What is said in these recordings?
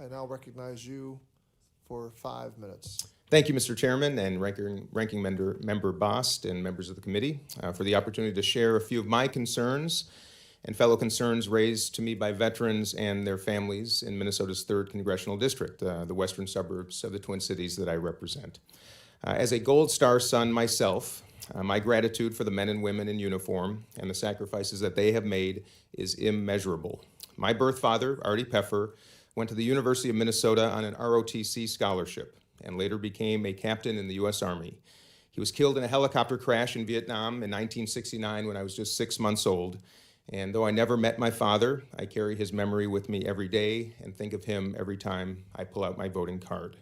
I now recognize you for 5 minutes. Thank you, Mr. Chairman and Ranking Member Bost and members of the committee for the opportunity to share a few of my concerns and fellow concerns raised to me by veterans and their families in Minnesota's 3rd Congressional District, the western suburbs of the Twin Cities that I represent. As a Gold Star son myself, my gratitude for the men and women in uniform and the sacrifices that they have made is immeasurable. My birth father, Artie Pfefer, went to the University of Minnesota on an ROTC scholarship and later became a captain in the U.S. Army. He was killed in a helicopter crash in Vietnam in 1969 when I was just 6 months old. And though I never met my father, I carry his memory with me every day and think of him every time I pull out my voting card.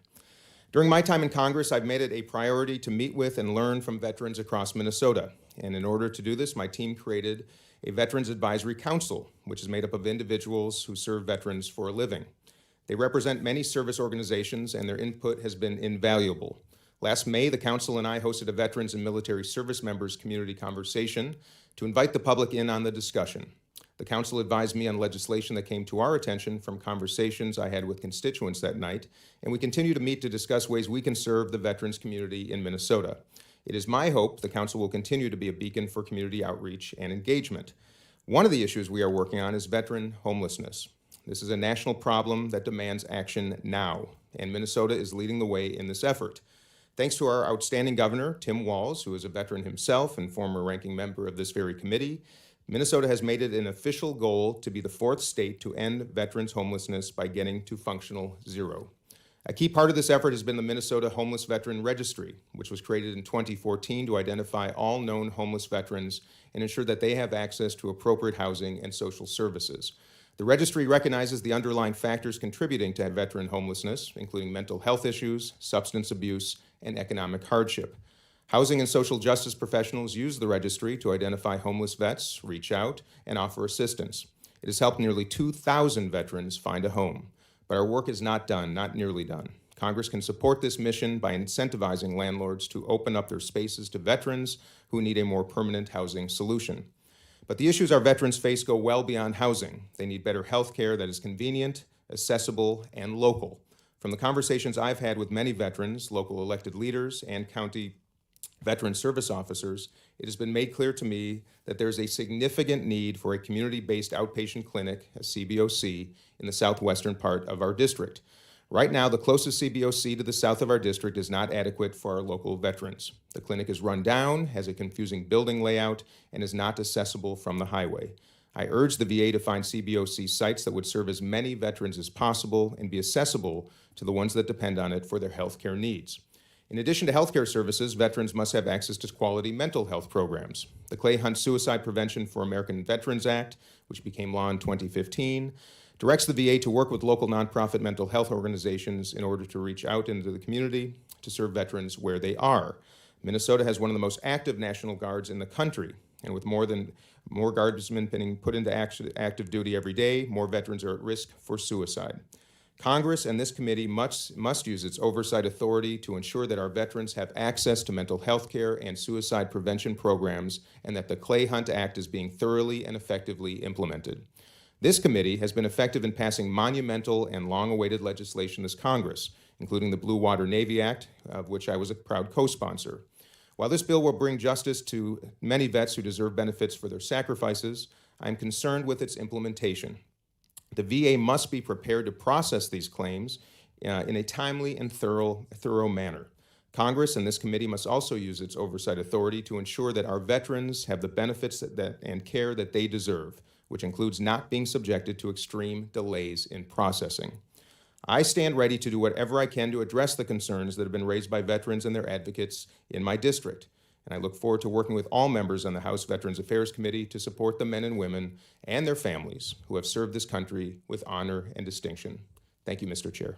During my time in Congress, I've made it a priority to meet with and learn from veterans across Minnesota. And in order to do this, my team created a Veterans Advisory Council, which is made up of individuals who serve veterans for a living. They represent many service organizations, and their input has been invaluable. Last May, the Council and I hosted a Veterans and Military Service Members community conversation to invite the public in on the discussion. The Council advised me on legislation that came to our attention from conversations I had with constituents that night, and we continue to meet to discuss ways we can serve the veterans community in Minnesota. It is my hope the Council will continue to be a beacon for community outreach and engagement. One of the issues we are working on is veteran homelessness. This is a national problem that demands action now, and Minnesota is leading the way in this effort. Thanks to our outstanding governor, Tim Walz, who is a veteran himself and former ranking member of this very committee, Minnesota has made it an official goal to be the 4th state to end veterans homelessness by getting to functional zero. A key part of this effort has been the Minnesota Homeless Veteran Registry, which was created in 2014 to identify all known homeless veterans and ensure that they have access to appropriate housing and social services. The registry recognizes the underlying factors contributing to veteran homelessness, including mental health issues, substance abuse, and economic hardship. Housing and social justice professionals use the registry to identify homeless vets, reach out, and offer assistance. It has helped nearly 2,000 veterans find a home. But our work is not done, not nearly done. Congress can support this mission by incentivizing landlords to open up their spaces to veterans who need a more permanent housing solution. But the issues our veterans face go well beyond housing. They need better health care that is convenient, accessible, and local. From the conversations I've had with many veterans, local elected leaders, and county veteran service officers, it has been made clear to me that there's a significant need for a community-based outpatient clinic, a CBOC, in the southwestern part of our district. Right now, the closest CBOC to the south of our district is not adequate for our local veterans. The clinic is run down, has a confusing building layout, and is not accessible from the highway. I urge the VA to find CBOC sites that would serve as many veterans as possible and be accessible to the ones that depend on it for their health care needs. In addition to healthcare services, veterans must have access to quality mental health programs. The Clay Hunt Suicide Prevention for American Veterans Act, which became law in 2015, directs the VA to work with local nonprofit mental health organizations in order to reach out into the community to serve veterans where they are. Minnesota has one of the most active National Guards in the country, and with more guardsmen being put into active duty every day, more veterans are at risk for suicide. Congress and this committee must use its oversight authority to ensure that our veterans have access to mental health care and suicide prevention programs, and that the Clay Hunt Act is being thoroughly and effectively implemented. This committee has been effective in passing monumental and long-awaited legislation this Congress, including the Blue Water Navy Act, of which I was a proud co-sponsor. While this bill will bring justice to many vets who deserve benefits for their sacrifices, I'm concerned with its implementation. The VA must be prepared to process these claims in a timely and thorough manner. Congress and this committee must also use its oversight authority to ensure that our veterans have the benefits and care that they deserve, which includes not being subjected to extreme delays in processing. I stand ready to do whatever I can to address the concerns that have been raised by veterans and their advocates in my district. And I look forward to working with all members on the House Veterans Affairs Committee to support the men and women and their families who have served this country with honor and distinction. Thank you, Mr. Chair.